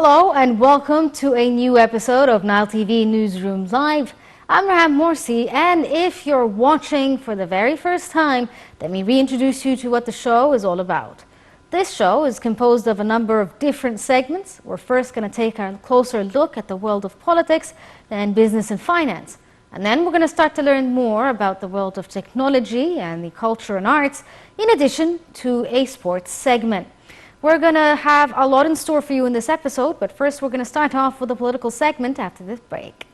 Hello and welcome to a new episode of Nile TV Newsroom Live. I'm Raham Morsi, and if you're watching for the very first time, let me reintroduce you to what the show is all about. This show is composed of a number of different segments. We're first going to take a closer look at the world of politics, then business and finance. And then we're going to start to learn more about the world of technology and the culture and arts, in addition to a sports segment. We're going to have a lot in store for you in this episode, but first we're going to start off with a political segment after this break.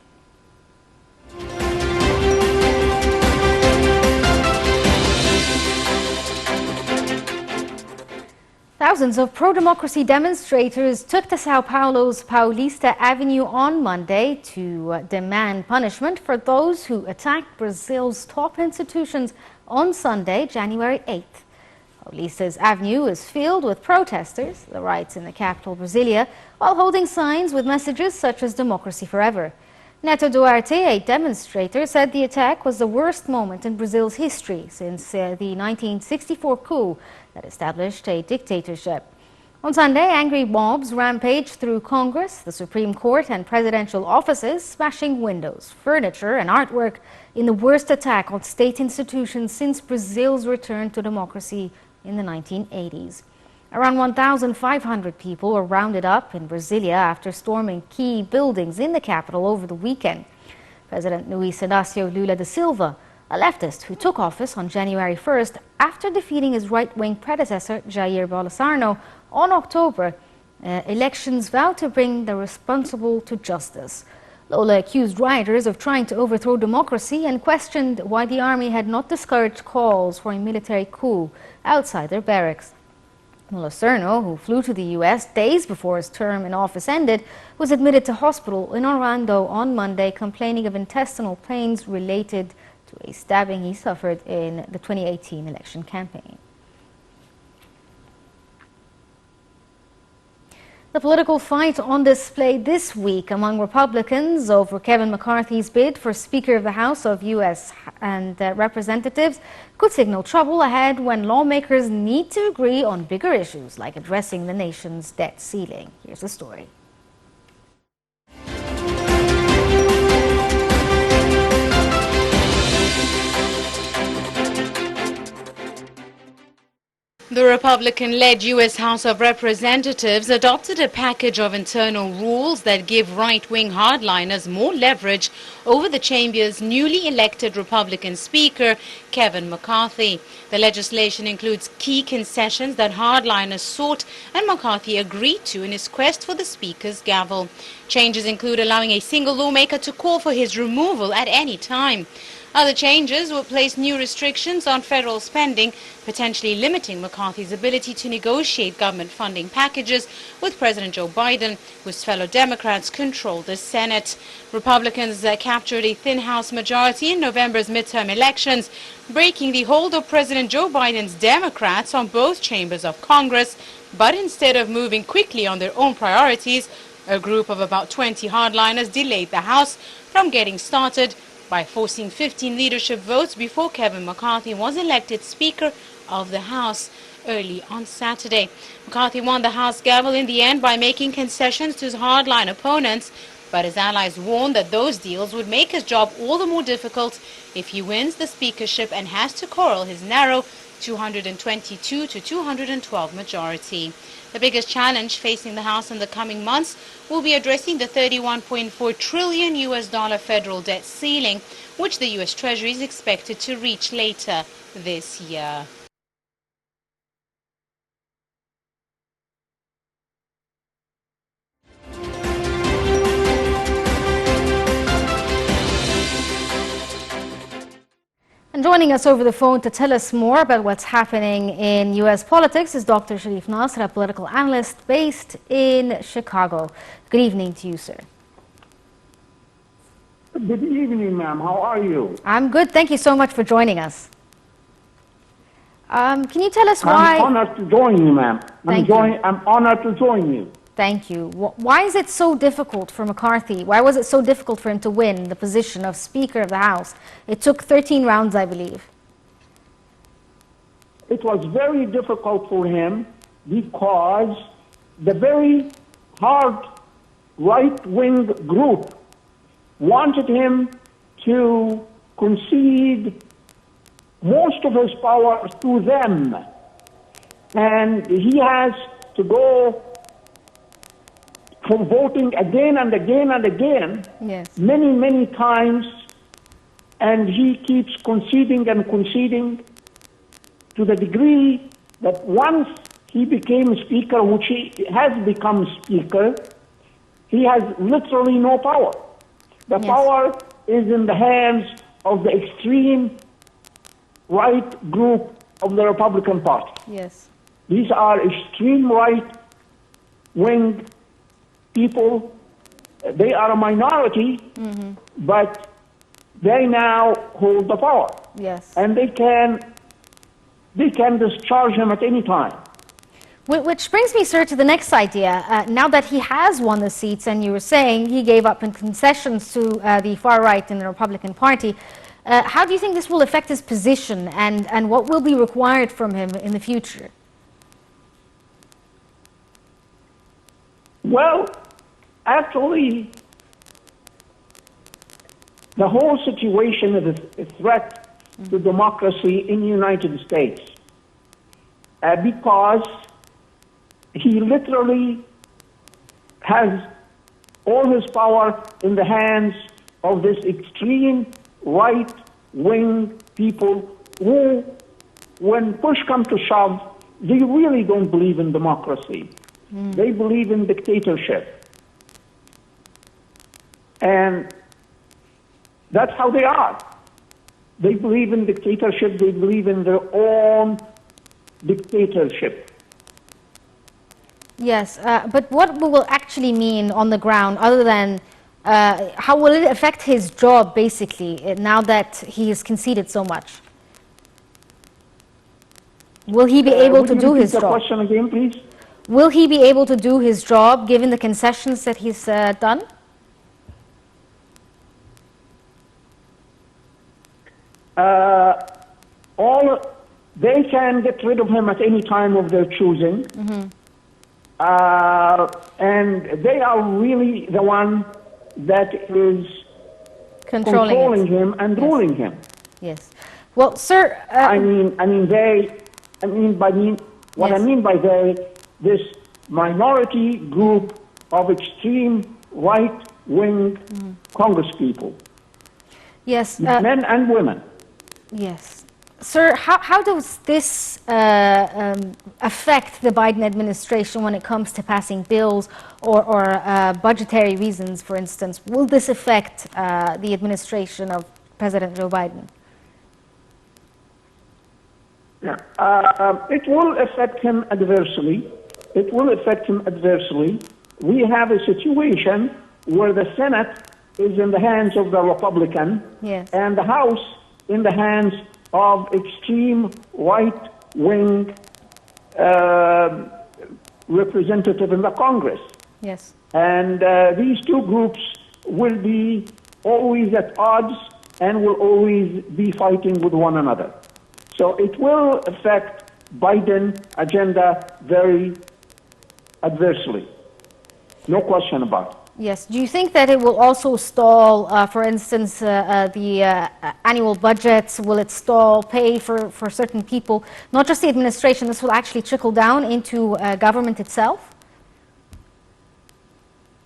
Thousands of pro-democracy demonstrators took to Sao Paulo's Paulista Avenue on Monday to demand punishment for those who attacked Brazil's top institutions on Sunday, January 8th. Paulista's Avenue is filled with protesters, the riots in the capital Brasilia, while holding signs with messages such as Democracy Forever. Neto Duarte, a demonstrator, said the attack was the worst moment in Brazil's history since the 1964 coup that established a dictatorship. On Sunday, angry mobs rampaged through Congress, the Supreme Court and presidential offices, smashing windows, furniture and artwork in the worst attack on state institutions since Brazil's return to democracy in the 1980s. Around 1,500 people were rounded up in Brasilia after storming key buildings in the capital over the weekend. President Luiz Inácio Lula da Silva, a leftist who took office on January 1st after defeating his right-wing predecessor Jair Bolsonaro on October elections, vowed to bring the responsible to justice. Lula accused rioters of trying to overthrow democracy and questioned why the army had not discouraged calls for a military coup outside their barracks. Bolsonaro, who flew to the U.S. days before his term in office ended, was admitted to hospital in Orlando on Monday, complaining of intestinal pains related to a stabbing he suffered in the 2018 election campaign. The political fight on display this week among Republicans over Kevin McCarthy's bid for Speaker of the House of U.S. and Representatives could signal trouble ahead when lawmakers need to agree on bigger issues like addressing the nation's debt ceiling. Here's the story. The Republican-led U.S. House of Representatives adopted a package of internal rules that give right-wing hardliners more leverage over the chamber's newly elected Republican Speaker, Kevin McCarthy. The legislation includes key concessions that hardliners sought and McCarthy agreed to in his quest for the Speaker's gavel. Changes include allowing a single lawmaker to call for his removal at any time. Other changes will place new restrictions on federal spending, potentially limiting McCarthy's ability to negotiate government funding packages with President Joe Biden, whose fellow Democrats control the Senate. Republicans captured a thin House majority in November's midterm elections, breaking the hold of President Joe Biden's Democrats on both chambers of Congress. But instead of moving quickly on their own priorities, a group of about 20 hardliners delayed the House from getting started by forcing 15 leadership votes before Kevin McCarthy was elected Speaker of the House early on Saturday. McCarthy won the House gavel in the end by making concessions to his hardline opponents, but his allies warned that those deals would make his job all the more difficult if he wins the speakership and has to corral his narrow 222 to 212 majority. The biggest challenge facing the House in the coming months will be addressing the $31.4 trillion US federal debt ceiling, which the U.S. Treasury is expected to reach later this year. And joining us over the phone to tell us more about what's happening in U.S. politics is Dr. Sharif Nasr, a political analyst based in Chicago. Good evening to you, sir. Good evening, ma'am. How are you? I'm good. Thank you so much for joining us. Can you tell us why... I'm honored to join you, ma'am. I'm honored to join you. Thank you. Why is it so difficult for McCarthy? Why was it so difficult for him to win the position of Speaker of the House? It took 13 rounds, I believe. It was very difficult for him because the very hard right-wing group wanted him to concede most of his power to them. And he has to go for voting again and again and again, Yes. many, many times, and he keeps conceding and conceding to the degree that once he became speaker, which he has become speaker, he has literally no power. The Yes. power is in the hands of the extreme right group of the Republican Party. Yes. These are extreme right-wing people. They are a minority, but they now hold the power. Yes. And they can discharge him at any time. Which brings me, sir, to the next idea. Now that he has won the seats, and you were saying he gave up in concessions to the far right in the Republican Party, how do you think this will affect his position, and what will be required from him in the future? Well, actually, the whole situation is a threat to democracy in the United States because he literally has all his power in the hands of this extreme right-wing people who, when push comes to shove, they really don't believe in democracy. They believe in dictatorship. And that's how they are. They believe in dictatorship. They believe in their own dictatorship. Yes, but what will it actually mean on the ground, other than how will it affect his job, basically, now that he has conceded so much? Will he be able to do his Would you repeat the job? question again, please? Will he be able to do his job given the concessions that he's done? They can get rid of him at any time of their choosing. And they are really the one that is controlling him and ruling him. Yes. Well, sir. What I mean by they, this minority group of extreme right-wing congresspeople. Yes. Men and women. Yes. Sir, how does this affect the Biden administration when it comes to passing bills or budgetary reasons, for instance? Will this affect the administration of President Joe Biden? Yeah. It will affect him adversely. It will affect him adversely. We have a situation where the Senate is in the hands of the Republican, yes, and the House in the hands of extreme right-wing representative in the Congress. Yes. And these two groups will be always at odds and will always be fighting with one another. So it will affect Biden's agenda very adversely. No question about it. Yes. Do you think that it will also stall, for instance, the annual budgets? Will it stall pay for certain people? Not just the administration, this will actually trickle down into government itself?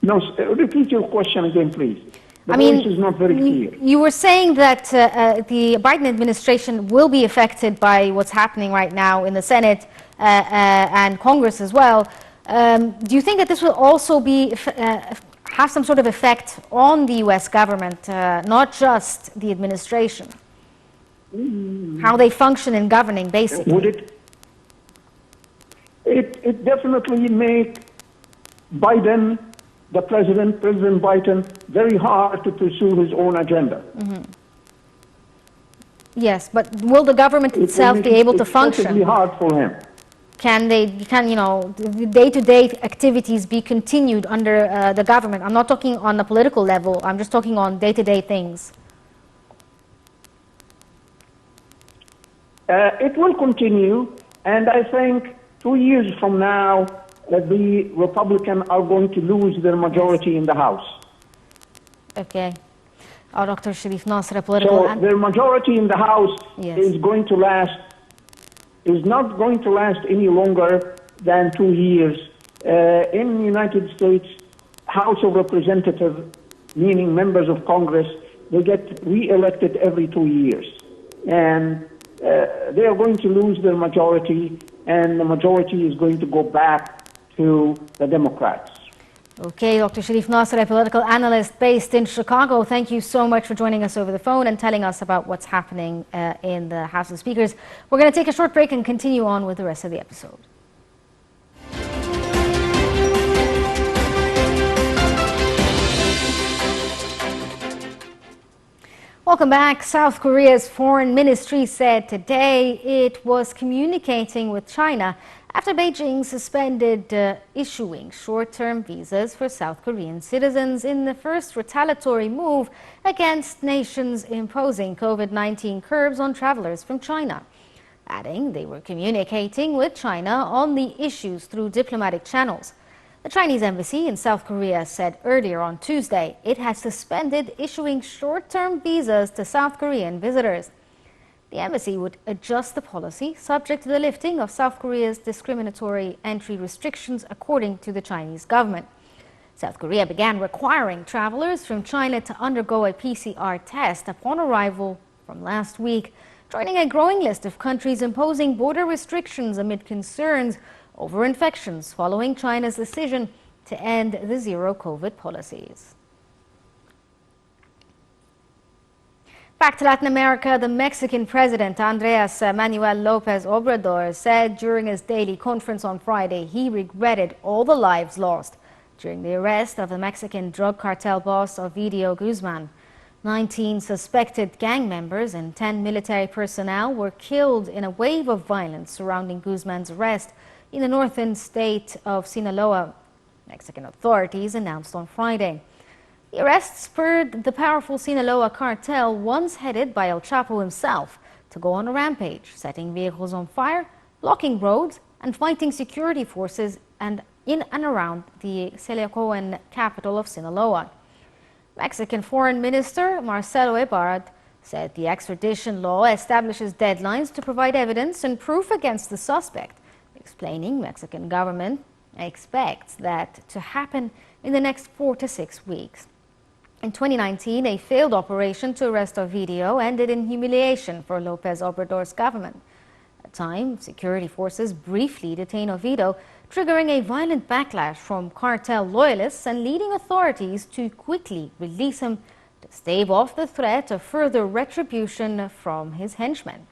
No, repeat your question again, please. The I mean, voice is not very clear. You were saying that the Biden administration will be affected by what's happening right now in the Senate and Congress as well. Do you think that this will also be have some sort of effect on the U.S. government, not just the administration? How they function in governing, basically. Would it? It definitely make Biden, the President Biden, very hard to pursue his own agenda. Yes, but will the government itself be able to function? It's hard for him. Can the day-to-day activities be continued under the government? I'm not talking on a political level. I'm just talking on day-to-day things. It will continue, and I think 2 years from now, that the Republicans are going to lose their majority in the House. Okay. Dr. Sharif Nasser, a political... So their majority in the House Yes. is not going to last any longer than 2 years. In the United States, House of Representatives, meaning members of Congress, they get re-elected every 2 years. And they are going to lose their majority, and the majority is going to go back to the Democrats. Okay, Dr. Sharif Nasser, a political analyst based in Chicago, thank you so much for joining us over the phone and telling us about what's happening in the House of Speakers. We're going to take a short break and continue on with the rest of the episode. Welcome back. South Korea's foreign ministry said today it was communicating with China after Beijing suspended issuing short-term visas for South Korean citizens in the first retaliatory move against nations imposing COVID-19 curbs on travelers from China, adding they were communicating with China on the issues through diplomatic channels. The Chinese embassy in South Korea said earlier on Tuesday it had suspended issuing short-term visas to South Korean visitors. The embassy would adjust the policy subject to the lifting of South Korea's discriminatory entry restrictions, according to the Chinese government. South Korea began requiring travelers from China to undergo a PCR test upon arrival from last week, joining a growing list of countries imposing border restrictions amid concerns over infections following China's decision to end the zero-COVID policies. Back to Latin America, the Mexican president, Andrés Manuel López Obrador, said during his daily conference on Friday he regretted all the lives lost during the arrest of the Mexican drug cartel boss Ovidio Guzman. 19 suspected gang members and 10 military personnel were killed in a wave of violence surrounding Guzman's arrest in the northern state of Sinaloa, Mexican authorities announced on Friday. The arrest spurred the powerful Sinaloa cartel, once headed by El Chapo himself, to go on a rampage, setting vehicles on fire, blocking roads, and fighting security forces in and around the Silicoan capital of Sinaloa. Mexican Foreign Minister Marcelo Ebrard said the extradition law establishes deadlines to provide evidence and proof against the suspect, explaining Mexican government expects that to happen in the next 4 to 6 weeks. In 2019, a failed operation to arrest Ovidio ended in humiliation for López Obrador's government. At the time, security forces briefly detained Ovidio, triggering a violent backlash from cartel loyalists and leading authorities to quickly release him to stave off the threat of further retribution from his henchmen.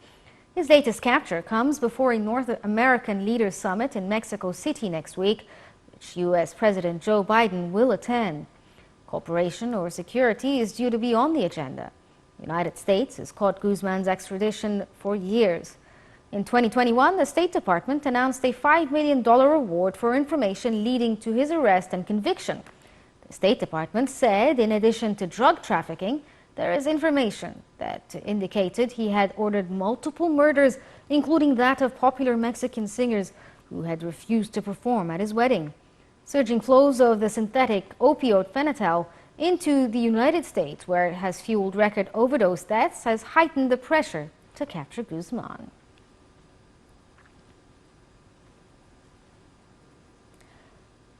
His latest capture comes before a North American leaders summit in Mexico City next week, which U.S. President Joe Biden will attend. Cooperation over security is due to be on the agenda. The United States has caught Guzman's extradition for years. In 2021, the State Department announced a $5 million reward for information leading to his arrest and conviction. The State Department said, in addition to drug trafficking, there is information that indicated he had ordered multiple murders, including that of popular Mexican singers who had refused to perform at his wedding. Surging flows of the synthetic opioid fentanyl into the United States, where it has fueled record overdose deaths, has heightened the pressure to capture Guzman.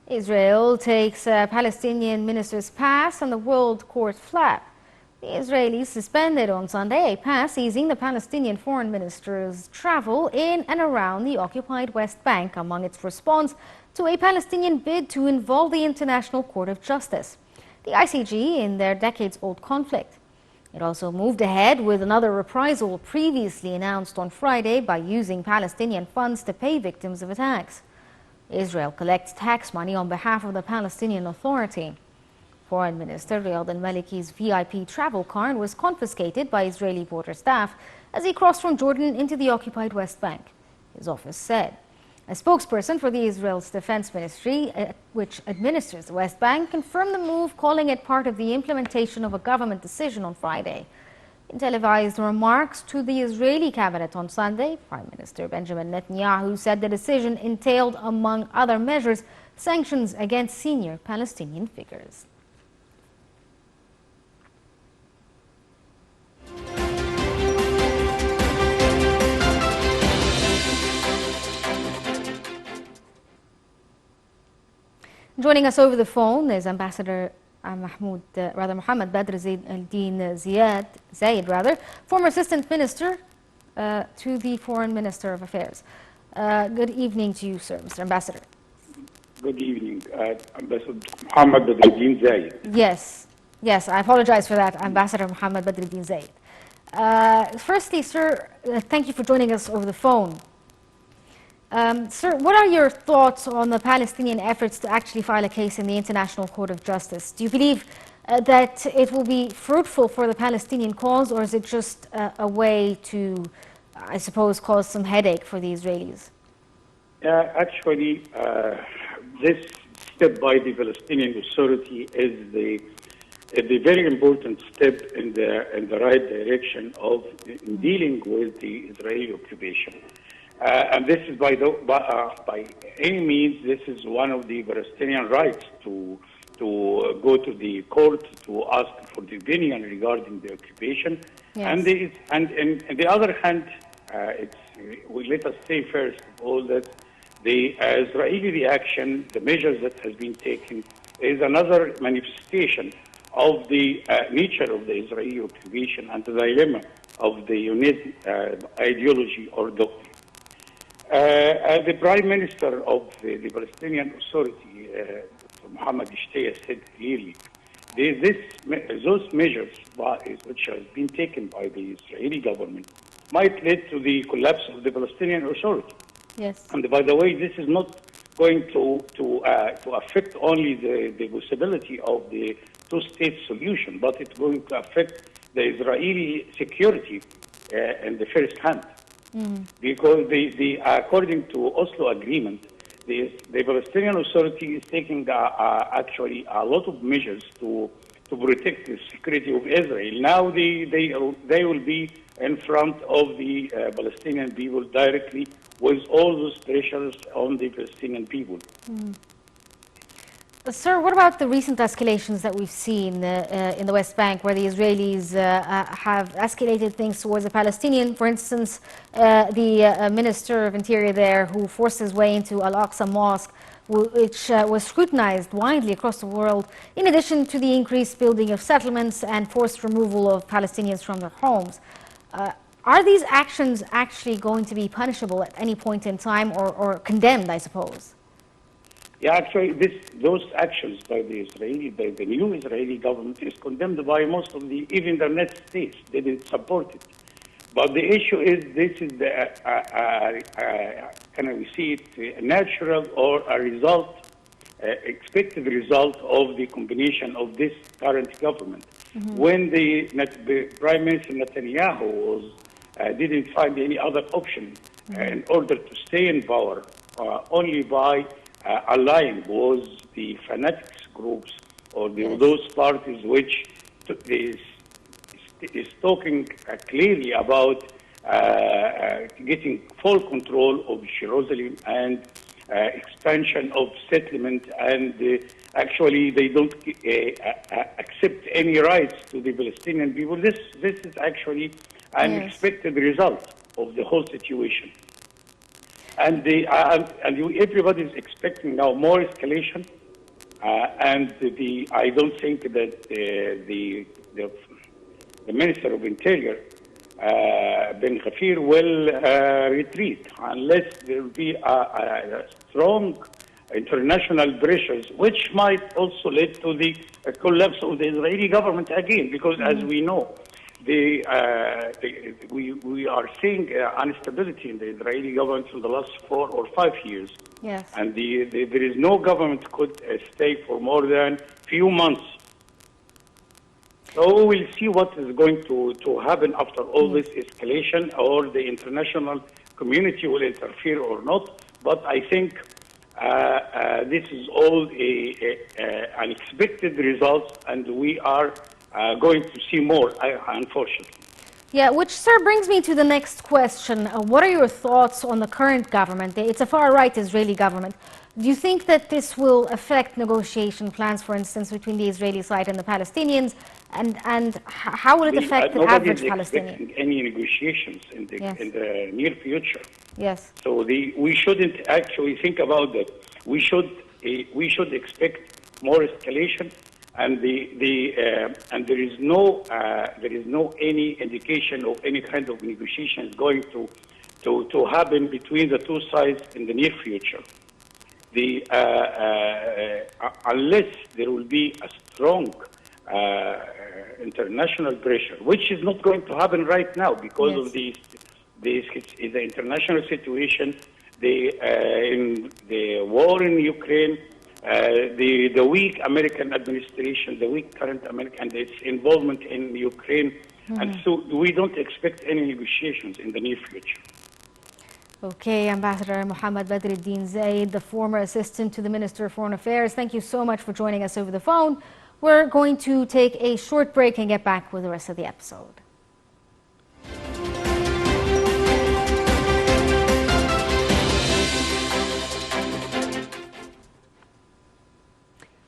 Israel takes a Palestinian minister's pass on the World Court flat. The Israelis suspended on Sunday a pass easing the Palestinian foreign minister's travel in and around the occupied West Bank among its response to a Palestinian bid to involve the International Court of Justice, the ICJ, in their decades-old conflict. It also moved ahead with another reprisal previously announced on Friday by using Palestinian funds to pay victims of attacks. Israel collects tax money on behalf of the Palestinian Authority. Foreign Minister Riyad al-Maliki's VIP travel card was confiscated by Israeli border staff as he crossed from Jordan into the occupied West Bank, his office said. A spokesperson for the Israel's Defense Ministry, which administers the West Bank, confirmed the move, calling it part of the implementation of a government decision on Friday. In televised remarks to the Israeli cabinet on Sunday, Prime Minister Benjamin Netanyahu said the decision entailed, among other measures, sanctions against senior Palestinian figures. Joining us over the phone is Ambassador Mohammed Badr Zayed, former Assistant Minister to the Foreign Minister of Affairs. Good evening to you, sir, Mr. Ambassador. Good evening, Ambassador Mohammed Badr Zayed. Yes, I apologize for that, Ambassador Mohammed Badr Zayed. Firstly, sir, thank you for joining us over the phone. Sir, what are your thoughts on the Palestinian efforts to actually file a case in the International Court of Justice? Do you believe that it will be fruitful for the Palestinian cause, or is it just a way to, I suppose, cause some headache for the Israelis? Actually, this step by the Palestinian Authority is the very important step in the right direction of dealing with the Israeli occupation. And this is by any means, this is one of the Palestinian rights to go to the court to ask for the opinion regarding the occupation. Yes. And on the other hand, let us say first of all that the Israeli reaction, the measures that has been taken, is another manifestation of the nature of the Israeli occupation and the dilemma of the unit ideology or doctrine. The Prime Minister of the Palestinian Authority, Mohammed Ishtaya, said clearly, those measures which have been taken by the Israeli government might lead to the collapse of the Palestinian Authority. Yes. And by the way, this is not going to affect only the possibility of the two-state solution, but it's going to affect the Israeli security in the first hand. Because according to Oslo Agreement, the Palestinian Authority is taking actually a lot of measures to protect the security of Israel. Now they will be in front of the Palestinian people directly with all those pressures on the Palestinian people. Sir, what about the recent escalations that we've seen in the West Bank, where the Israelis have escalated things towards the Palestinian? For instance, the Minister of Interior there, who forced his way into Al-Aqsa Mosque, which was scrutinized widely across the world, in addition to the increased building of settlements and forced removal of Palestinians from their homes. Are these actions actually going to be punishable at any point in time, or condemned, I suppose? Yeah, actually, those actions by the new Israeli government is condemned by most of even the United States. They didn't support it. But the issue is, this is can we see it, a natural or a result, expected result of the combination of this current government. When the Prime Minister Netanyahu didn't find any other option in order to stay in power, only by allying with the fanatics groups or those parties which is talking clearly about getting full control of Jerusalem and expansion of settlement, and actually they don't accept any rights to the Palestinian people. This is actually an expected result of the whole situation. And everybody is expecting now more escalation, and I don't think that the Minister of Interior, Ben Ghafir, will retreat unless there will be a strong international pressures, which might also lead to the collapse of the Israeli government again, because as we know, we are seeing instability in the Israeli government for the last 4 or 5 years. Yes. And there is no government could stay for more than few months. So we'll see what is going to happen after all this escalation, or the international community will interfere or not. But I think this is all unexpected results, and we are going to see more, unfortunately. Yeah, which, sir, brings me to the next question. What are your thoughts on the current government? It's a far-right Israeli government. Do you think that this will affect negotiation plans, for instance, between the Israeli side and the Palestinians? And how will it affect the Nobody average is Palestinian? expecting any negotiations in Yes. the near future. Yes. So we shouldn't actually think about that. We should expect more escalation, and and there is no any indication of any kind of negotiations going to happen between the two sides in the near future. Unless there will be a strong international pressure, which is not going to happen right now because of the international situation, in the war in Ukraine, the weak American administration, the weak current American, and its involvement in Ukraine, and so we don't expect any negotiations in the near future. Okay, Ambassador Mohammed Badruddin Zaid, the former assistant to the Minister of Foreign Affairs, thank you so much for joining us over the phone. We're going to take a short break and get back with the rest of the episode.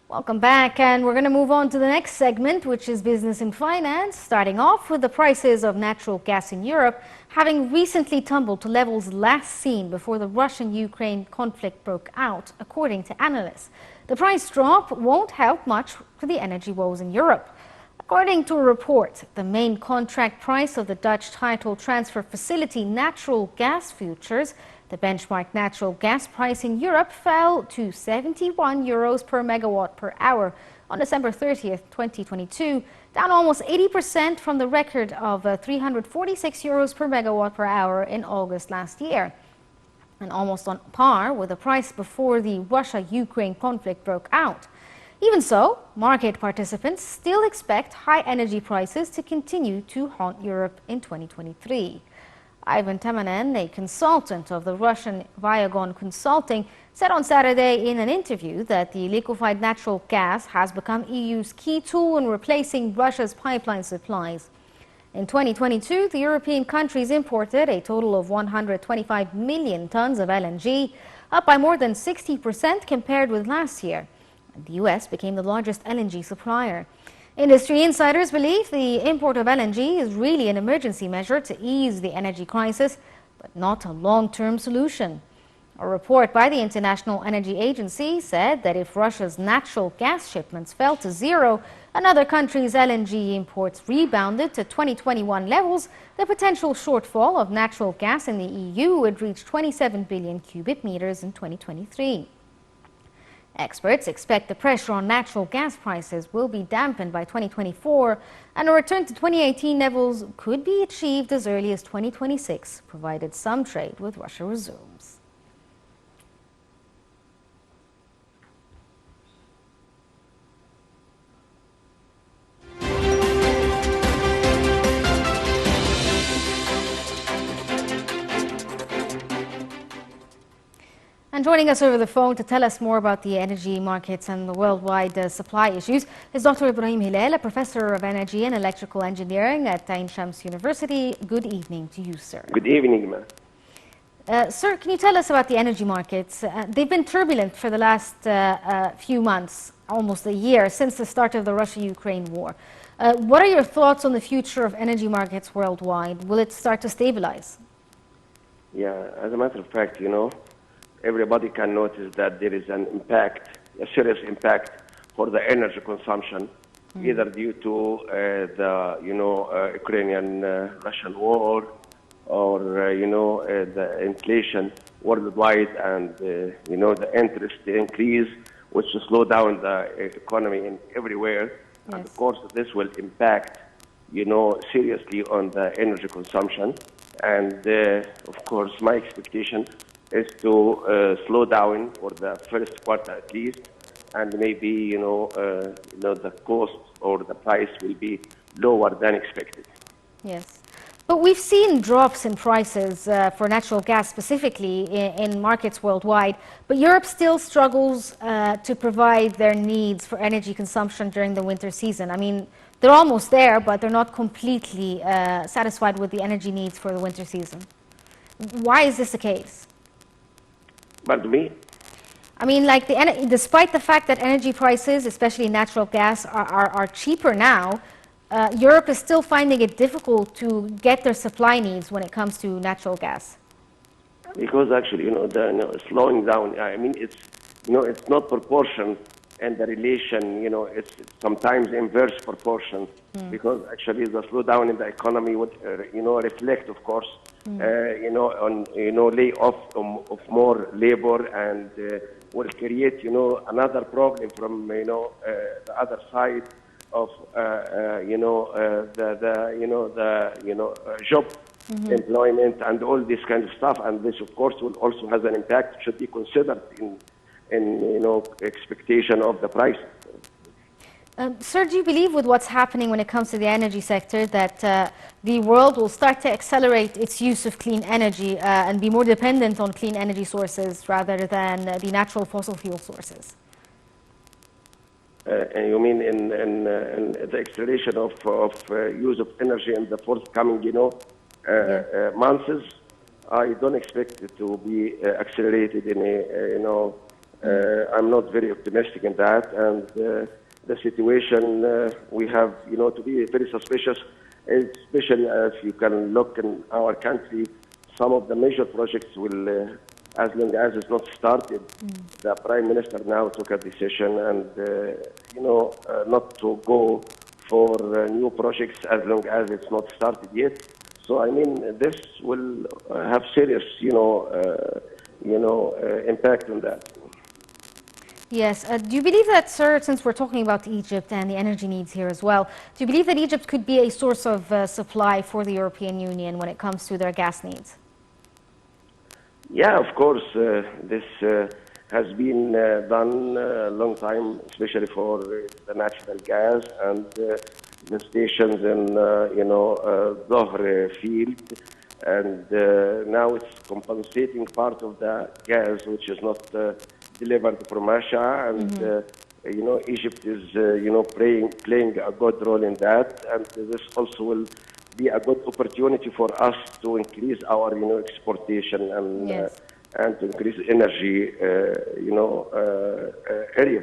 Welcome back, and we're going to move on to the next segment, which is business and finance, starting off with the prices of natural gas in Europe having recently tumbled to levels last seen before the Russian-Ukraine conflict broke out, according to analysts. The price drop won't help much for the energy woes in Europe. According to a report, the main contract price of the Dutch title transfer facility natural gas futures, the benchmark natural gas price in Europe, fell to 71 euros per megawatt per hour on December 30th, 2022, down almost 80% from the record of 346 euros per megawatt per hour in August last year, and almost on par with the price before the Russia-Ukraine conflict broke out. Even so, market participants still expect high energy prices to continue to haunt Europe in 2023. Ivan Tamanen, a consultant of the Russian Viagon Consulting, said on Saturday in an interview that the liquefied natural gas has become EU's key tool in replacing Russia's pipeline supplies. In 2022, the European countries imported a total of 125 million tons of LNG, up by more than 60% compared with last year. The US became the largest LNG supplier. Industry insiders believe the import of LNG is really an emergency measure to ease the energy crisis, but not a long-term solution. A report by the International Energy Agency said that if Russia's natural gas shipments fell to zero and other countries' LNG imports rebounded to 2021 levels, the potential shortfall of natural gas in the EU would reach 27 billion cubic meters in 2023. Experts expect the pressure on natural gas prices will be dampened by 2024, and a return to 2018 levels could be achieved as early as 2026, provided some trade with Russia resumes. And joining us over the phone to tell us more about the energy markets and the worldwide supply issues is Dr. Ibrahim Hilal, a professor of energy and electrical engineering at Ain Shams University. Good evening to you, sir. Good evening, ma'am. Sir, can you tell us about the energy markets? They've been turbulent for the last few months, almost a year, since the start of the Russia-Ukraine war. What are your thoughts on the future of energy markets worldwide? Will it start to stabilize? Yeah, as a matter of fact, everybody can notice that there is an impact, a serious impact for the energy consumption, either due to the Ukrainian-Russian war, or the inflation worldwide, and the interest increase, which will slow down the economy in everywhere. Yes. And of course, this will impact, seriously on the energy consumption. And of course, my expectation is to slow down for the first quarter at least, and maybe the cost or the price will be lower than expected. Yes, But we've seen drops in prices for natural gas specifically in markets worldwide, but Europe still struggles to provide their needs for energy consumption during the winter season. I mean, they're almost there, but they're not completely satisfied with the energy needs for the winter season. Why is this the case? But to me, I mean, like despite the fact that energy prices, especially natural gas, are cheaper now, Europe is still finding it difficult to get their supply needs when it comes to natural gas. because actually, slowing down, I mean, it's not proportion, and the relation, it's sometimes inverse proportion, because actually the slowdown in the economy would, reflect, of course, on, layoff of more labor, and will create, another problem from, the other side of, job employment and all this kind of stuff, and this, of course, will also has an impact, should be considered in expectation of the price. Sir, do you believe with what's happening when it comes to the energy sector that the world will start to accelerate its use of clean energy and be more dependent on clean energy sources rather than the natural fossil fuel sources? And you mean in the acceleration of use of energy in the forthcoming, months? I don't expect it to be accelerated in I'm not very optimistic in that, and the situation we have, to be very suspicious, especially as you can look in our country, some of the major projects will, as long as it's not started, the Prime Minister now took a decision and, not to go for new projects as long as it's not started yet. So, I mean, this will have serious, impact on that. Yes. Do you believe that, sir, since we're talking about Egypt and the energy needs here as well, do you believe that Egypt could be a source of supply for the European Union when it comes to their gas needs? Yeah, of course. This has been done a long time, especially for the natural gas and the stations in, Zohr field. And now it's compensating part of the gas which is not delivered from Russia, and Egypt is playing a good role in that, and this also will be a good opportunity for us to increase our exportation and Yes. And to increase energy area.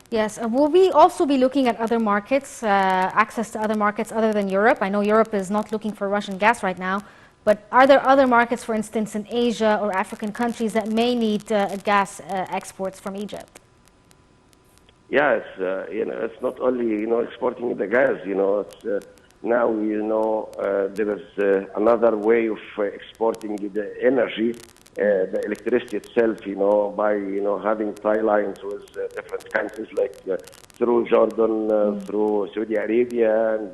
Yes. Will we also be looking at other markets, access to other markets other than Europe? I know Europe is not looking for Russian gas right now, but are there other markets, for instance, in Asia or African countries that may need gas exports from Egypt? Yes, it's not only exporting the gas. It's now there is another way of exporting the energy, the electricity itself. By having tie lines with different countries like through Jordan, through Saudi Arabia, and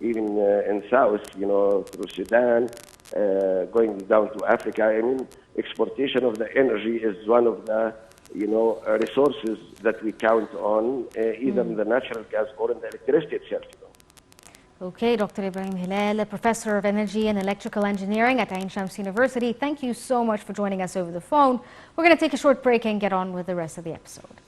even in South, through Sudan, going down to Africa. I mean, exportation of the energy is one of the resources that we count on, either in the natural gas or in the electricity itself. Okay, Dr. Ibrahim Hilal, Professor of Energy and Electrical Engineering at Ain Shams University. Thank you so much for joining us over the phone. We're going to take a short break and get on with the rest of the episode.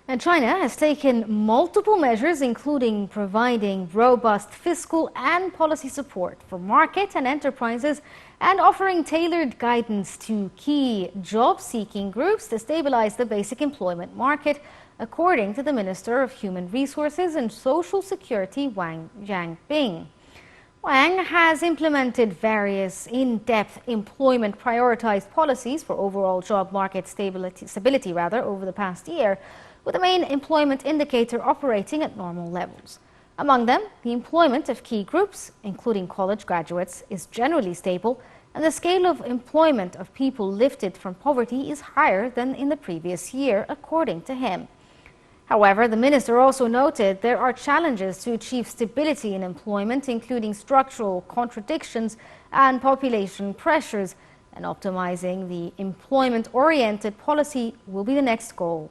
And China has taken multiple measures, including providing robust fiscal and policy support for markets and enterprises, and offering tailored guidance to key job-seeking groups to stabilize the basic employment market, according to the Minister of Human Resources and Social Security, Wang Jianbing. Wang has implemented various in-depth employment prioritized policies for overall job market stability over the past year, with the main employment indicator operating at normal levels. Among them, the employment of key groups, including college graduates, is generally stable, and the scale of employment of people lifted from poverty is higher than in the previous year, according to him. However, the minister also noted there are challenges to achieve stability in employment, including structural contradictions and population pressures, and optimizing the employment-oriented policy will be the next goal.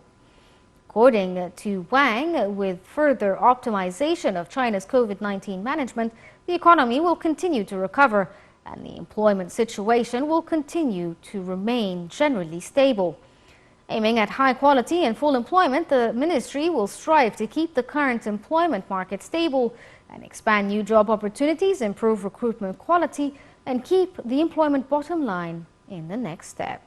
According to Wang, with further optimization of China's COVID-19 management, the economy will continue to recover and the employment situation will continue to remain generally stable. Aiming at high quality and full employment, the ministry will strive to keep the current employment market stable and expand new job opportunities, improve recruitment quality, and keep the employment bottom line in the next step.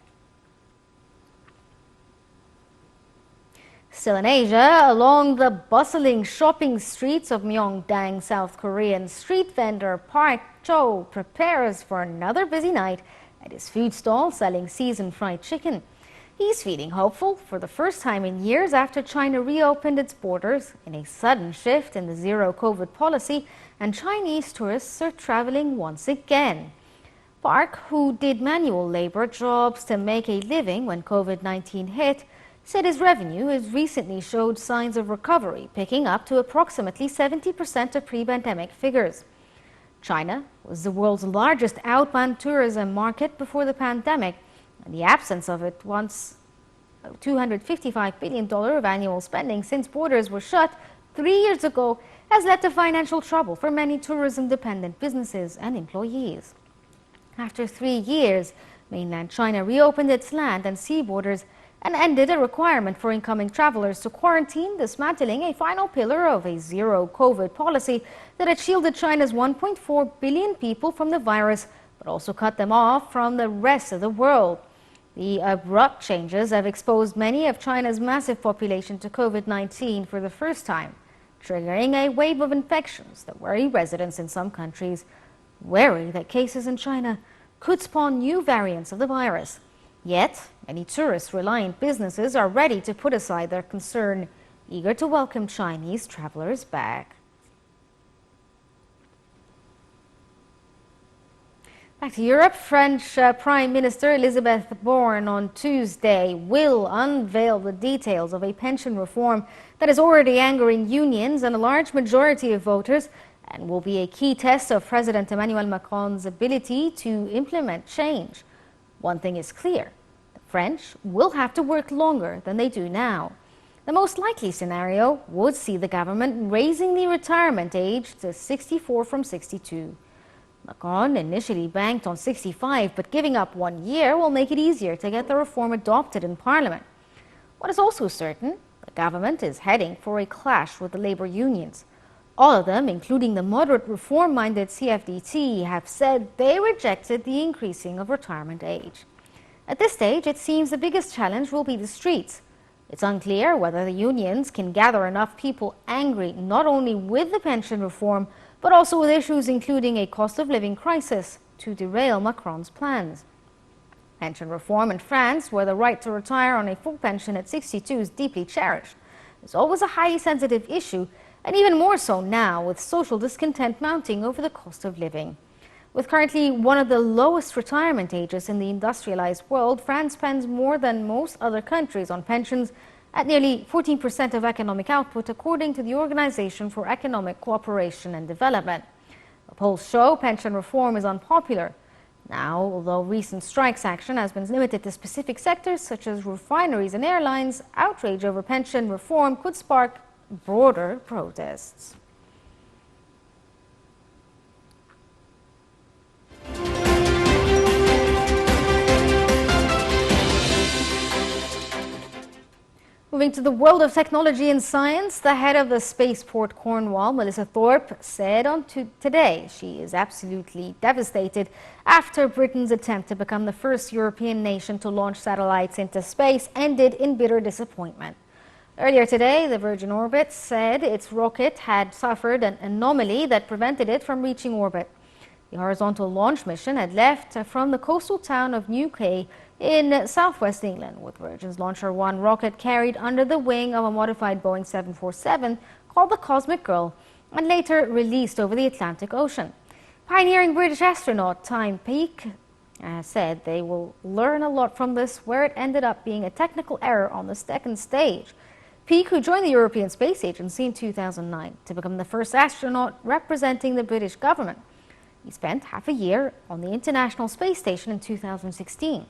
Still in Asia, along the bustling shopping streets of Myeongdang, South Korean street vendor Park Cho prepares for another busy night at his food stall selling seasoned fried chicken. He's feeling hopeful for the first time in years after China reopened its borders in a sudden shift in the zero-COVID policy, and Chinese tourists are traveling once again. Park, who did manual labor jobs to make a living when COVID-19 hit, said his revenue has recently showed signs of recovery, picking up to approximately 70% of pre-pandemic figures. China was the world's largest outbound tourism market before the pandemic, and the absence of it once $255 billion of annual spending since borders were shut 3 years ago has led to financial trouble for many tourism-dependent businesses and employees. After 3 years, mainland China reopened its land and sea borders and ended a requirement for incoming travelers to quarantine, dismantling a final pillar of a zero-COVID policy that had shielded China's 1.4 billion people from the virus, but also cut them off from the rest of the world. The abrupt changes have exposed many of China's massive population to COVID-19 for the first time, triggering a wave of infections that worry residents in some countries, wary that cases in China could spawn new variants of the virus. Yet, many tourist-reliant businesses are ready to put aside their concern, eager to welcome Chinese travelers back. Back to Europe, French Prime Minister Elisabeth Borne on Tuesday will unveil the details of a pension reform that is already angering unions and a large majority of voters and will be a key test of President Emmanuel Macron's ability to implement change. One thing is clear, the French will have to work longer than they do now. The most likely scenario would see the government raising the retirement age to 64 from 62. Macron initially banked on 65, but giving up 1 year will make it easier to get the reform adopted in Parliament. What is also certain, the government is heading for a clash with the labor unions. All of them, including the moderate reform-minded CFDT, have said they rejected the increasing of retirement age. At this stage, it seems the biggest challenge will be the streets. It's unclear whether the unions can gather enough people angry not only with the pension reform, but also with issues including a cost of living crisis to derail Macron's plans. Pension reform in France, where the right to retire on a full pension at 62 is deeply cherished, is always a highly sensitive issue, and even more so now with social discontent mounting over the cost of living. With currently one of the lowest retirement ages in the industrialized world, France spends more than most other countries on pensions, at nearly 14% of economic output, according to the Organization for Economic Cooperation and Development. The polls show pension reform is unpopular. Now, although recent strikes action has been limited to specific sectors such as refineries and airlines, outrage over pension reform could spark broader protests. Moving to the world of technology and science, the head of the Spaceport Cornwall, Melissa Thorpe, said on today she is absolutely devastated after Britain's attempt to become the first European nation to launch satellites into space ended in bitter disappointment. Earlier today, the Virgin Orbit said its rocket had suffered an anomaly that prevented it from reaching orbit. The horizontal launch mission had left from the coastal town of Newquay in southwest England, with Virgin's Launcher 1 rocket carried under the wing of a modified Boeing 747 called the Cosmic Girl and later released over the Atlantic Ocean. Pioneering British astronaut Time Peake said they will learn a lot from this, where it ended up being a technical error on the second stage. Peake, who joined the European Space Agency in 2009 to become the first astronaut representing the British government, He spent half a year on the International Space Station in 2016.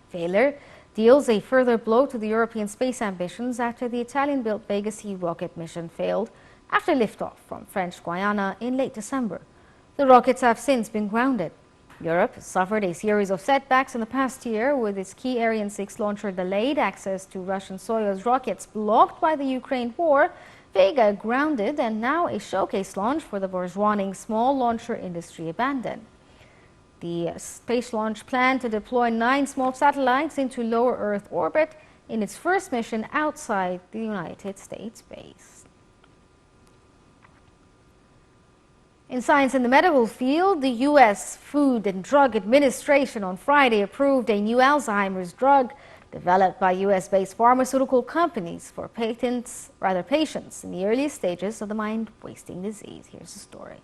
Failure deals a further blow to the European space ambitions after the Italian-built Vega C rocket mission failed after liftoff from French Guiana in late December. The rockets have since been grounded. Europe suffered a series of setbacks in the past year, with its key Ariane 6 launcher delayed, access to Russian Soyuz rockets blocked by the Ukraine war, Vega grounded, and now a showcase launch for the burgeoning small launcher industry abandoned. The space launch planned to deploy 9 small satellites into lower Earth orbit in its first mission outside the United States base. In science and the medical field, the U.S. Food and Drug Administration on Friday approved a new Alzheimer's drug developed by U.S.-based pharmaceutical companies for patients in the earliest stages of the mind-wasting disease. Here's the story.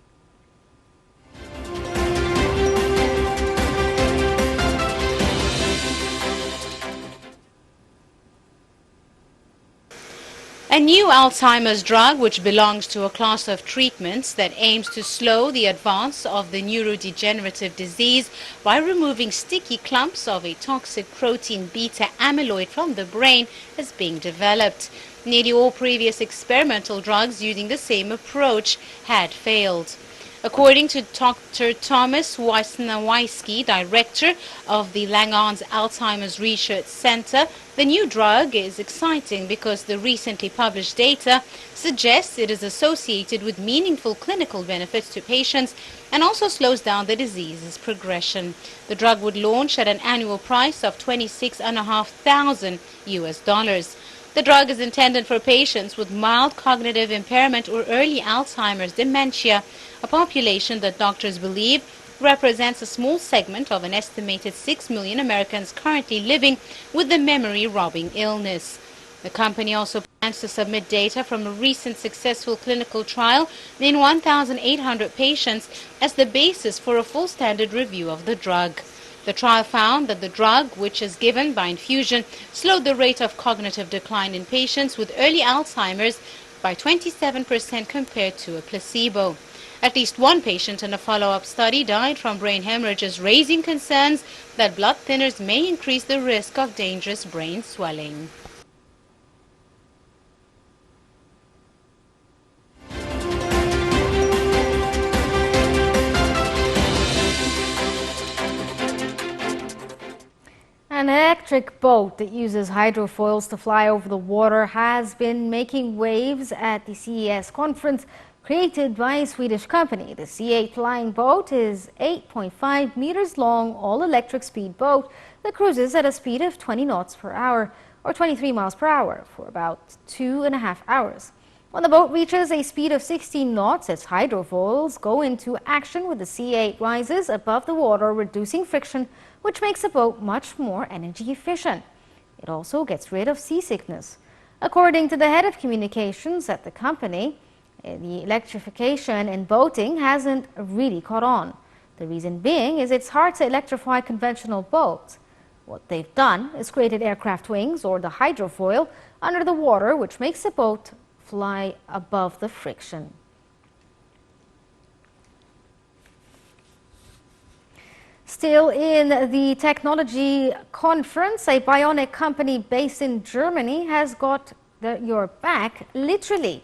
A new Alzheimer's drug, which belongs to a class of treatments that aims to slow the advance of the neurodegenerative disease by removing sticky clumps of a toxic protein beta amyloid from the brain, is being developed. Nearly all previous experimental drugs using the same approach had failed. According to Dr. Thomas Wisniewski, director of the Langerhans Alzheimer's Research Center, the new drug is exciting because the recently published data suggests it is associated with meaningful clinical benefits to patients and also slows down the disease's progression. The drug would launch at an annual price of $26,500 US. The drug is intended for patients with mild cognitive impairment or early Alzheimer's dementia, a population that doctors believe represents a small segment of an estimated 6 million Americans currently living with the memory-robbing illness. The company also plans to submit data from a recent successful clinical trial in 1,800 patients as the basis for a full standard review of the drug. The trial found that the drug, which is given by infusion, slowed the rate of cognitive decline in patients with early Alzheimer's by 27% compared to a placebo. At least one patient in a follow-up study died from brain hemorrhages, raising concerns that blood thinners may increase the risk of dangerous brain swelling. An electric boat that uses hydrofoils to fly over the water has been making waves at the CES conference created by a Swedish company. The C8 flying boat is 8.5 meters long, all-electric speedboat that cruises at a speed of 20 knots per hour or 23 miles per hour for about 2.5 hours. When the boat reaches a speed of 16 knots, its hydrofoils go into action with the C8 rises above the water, reducing friction, which makes the boat much more energy efficient. It also gets rid of seasickness. According to the head of communications at the company, the electrification in boating hasn't really caught on. The reason being is it's hard to electrify conventional boats. What they've done is created aircraft wings, or the hydrofoil, under the water, which makes the boat fly above the friction. Still in the technology conference, a bionic company based in Germany has got your back, literally.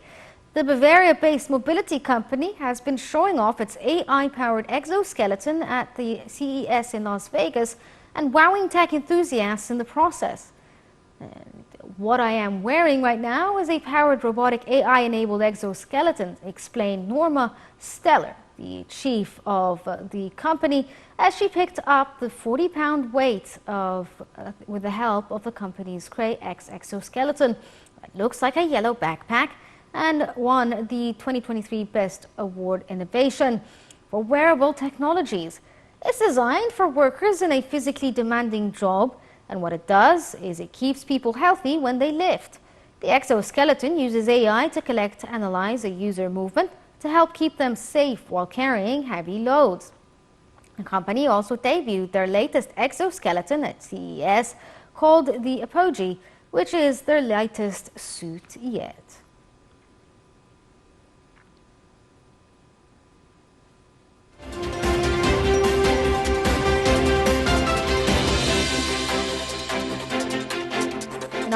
The Bavaria-based mobility company has been showing off its AI-powered exoskeleton at the CES in Las Vegas and wowing tech enthusiasts in the process. And what I am wearing right now is a powered robotic AI-enabled exoskeleton, explained Norma Steller, the chief of the company, as she picked up the 40-pound weight with the help of the company's Cray X exoskeleton. It looks like a yellow backpack and won the 2023 Best Award Innovation for Wearable Technologies. It's designed for workers in a physically demanding job, and what it does is it keeps people healthy when they lift. The exoskeleton uses AI to collect and analyze a user movement to help keep them safe while carrying heavy loads. The company also debuted their latest exoskeleton at CES called the Apogee, which is their lightest suit yet.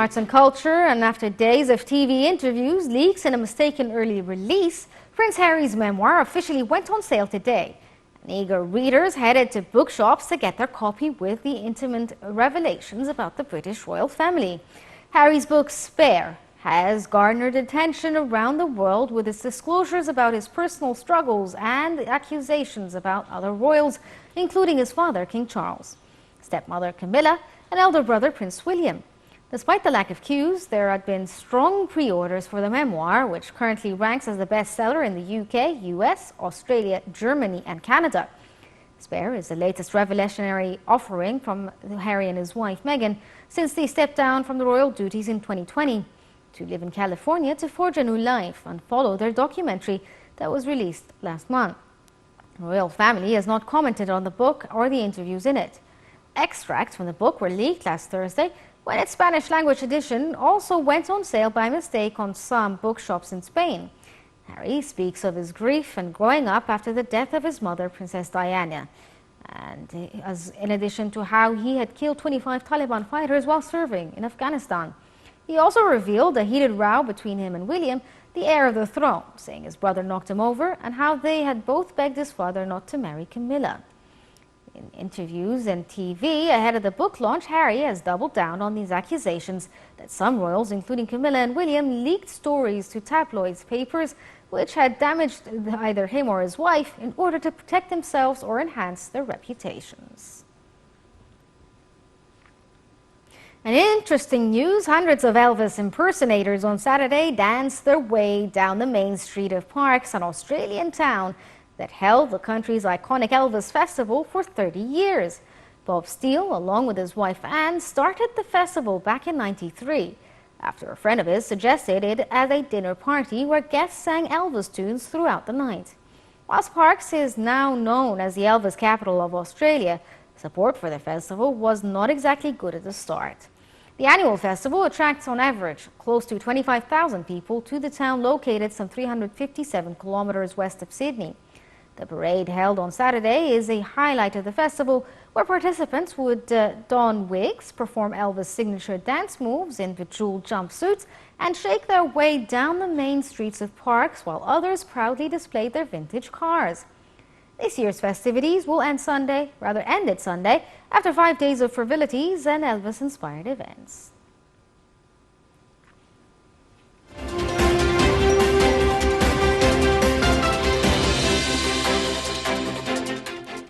arts and culture, and after days of TV interviews, leaks, and a mistaken early release, Prince Harry's memoir officially went on sale today. And eager readers headed to bookshops to get their copy with the intimate revelations about the British royal family. Harry's book, Spare, has garnered attention around the world with its disclosures about his personal struggles and accusations about other royals, including his father, King Charles, stepmother Camilla, and elder brother Prince William. Despite the lack of cues, there had been strong pre-orders for the memoir, which currently ranks as the bestseller in the UK, US, Australia, Germany, and Canada. Spare is the latest revolutionary offering from Harry and his wife Meghan since they stepped down from the royal duties in 2020 to live in California to forge a new life and follow their documentary that was released last month. The royal family has not commented on the book or the interviews in it. Extracts from the book were leaked last Thursday, when its Spanish-language edition also went on sale by mistake on some bookshops in Spain. Harry speaks of his grief and growing up after the death of his mother, Princess Diana, and in addition to how he had killed 25 Taliban fighters while serving in Afghanistan. He also revealed a heated row between him and William, the heir of the throne, saying his brother knocked him over and how they had both begged his father not to marry Camilla. In interviews and TV ahead of the book launch, Harry has doubled down on these accusations that some royals, including Camilla and William, leaked stories to tabloids papers which had damaged either him or his wife in order to protect themselves or enhance their reputations. And interesting news, hundreds of Elvis impersonators on Saturday danced their way down the main street of Parks, an Australian town that held the country's iconic Elvis Festival for 30 years. Bob Steele, along with his wife Anne, started the festival back in '93 after a friend of his suggested it as a dinner party where guests sang Elvis tunes throughout the night. Whilst Parks is now known as the Elvis capital of Australia, support for the festival was not exactly good at the start. The annual festival attracts on average close to 25,000 people to the town located some 357 kilometers west of Sydney. The parade held on Saturday is a highlight of the festival, where participants would don wigs, perform Elvis' signature dance moves in bejeweled jumpsuits, and shake their way down the main streets of Parks, while others proudly displayed their vintage cars. This year's festivities will ended Sunday, after 5 days of frivolities and Elvis-inspired events.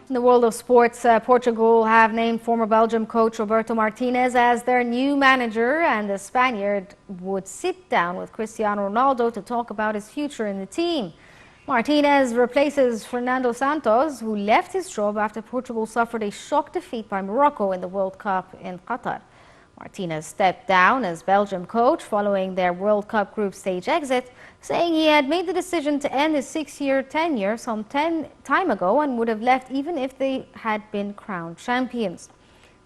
In the world of sports, Portugal have named former Belgium coach Roberto Martinez as their new manager, and the Spaniard would sit down with Cristiano Ronaldo to talk about his future in the team. Martinez replaces Fernando Santos, who left his job after Portugal suffered a shock defeat by Morocco in the World Cup in Qatar. Martinez stepped down as Belgium coach following their World Cup group stage exit, saying he had made the decision to end his 6-year tenure some time ago and would have left even if they had been crowned champions.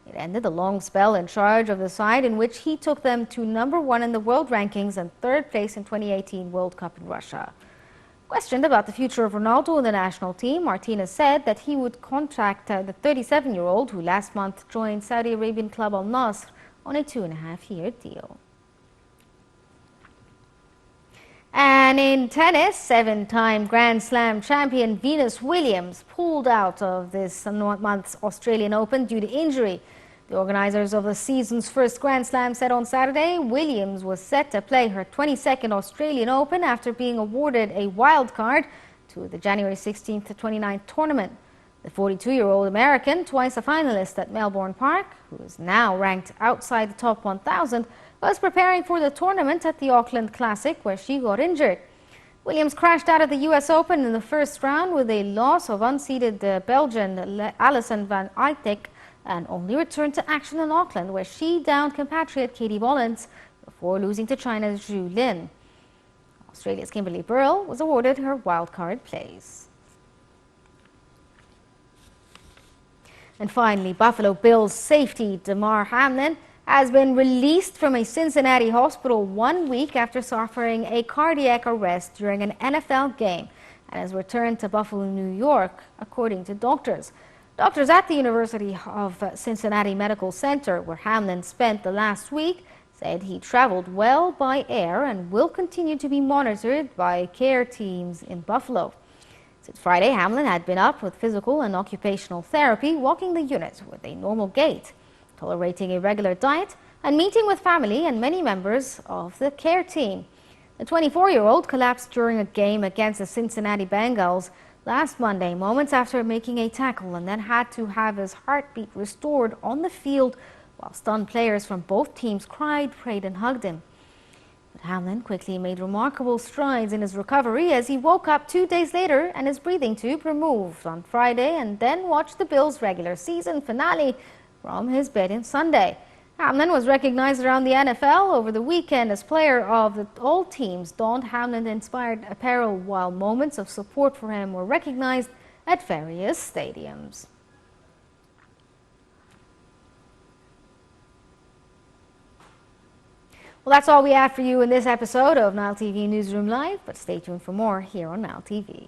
It ended a long spell in charge of the side in which he took them to #1 in the world rankings and 3rd place in 2018 World Cup in Russia. Questioned about the future of Ronaldo in the national team, Martinez said that he would contact the 37-year-old who last month joined Saudi Arabian club Al Nassr on a 2.5-year deal. And in tennis, 7-time Grand Slam champion Venus Williams pulled out of this month's Australian Open due to injury. The organizers of the season's first Grand Slam said on Saturday Williams was set to play her 22nd Australian Open after being awarded a wild card to the January 16th to 29th tournament. The 42-year-old American, twice a finalist at Melbourne Park, who is now ranked outside the top 1,000, was preparing for the tournament at the Auckland Classic, where she got injured. Williams crashed out of the U.S. Open in the first round with a loss of unseeded Belgian Alison van Uyttek, and only returned to action in Auckland, where she downed compatriot Katie Bollins before losing to China's Zhu Lin. Australia's Kimberly Burrell was awarded her wildcard place. And finally, Buffalo Bills safety Damar Hamlin has been released from a Cincinnati hospital 1 week after suffering a cardiac arrest during an NFL game and has returned to Buffalo, New York, according to doctors. Doctors at the University of Cincinnati Medical Center, where Hamlin spent the last week, said he traveled well by air and will continue to be monitored by care teams in Buffalo. Since Friday, Hamlin had been up with physical and occupational therapy, walking the unit with a normal gait, tolerating a regular diet, and meeting with family and many members of the care team. The 24-year-old collapsed during a game against the Cincinnati Bengals last Monday, moments after making a tackle, and then had to have his heartbeat restored on the field while stunned players from both teams cried, prayed, and hugged him. But Hamlin quickly made remarkable strides in his recovery as he woke up 2 days later and his breathing tube removed on Friday, and then watched the Bills' regular season finale from his bed on Sunday. Hamlin was recognized around the NFL over the weekend as player of the all teams donned Hamlin-inspired apparel, while moments of support for him were recognized at various stadiums. Well, that's all we have for you in this episode of Nile TV Newsroom Live, but stay tuned for more here on Nile TV.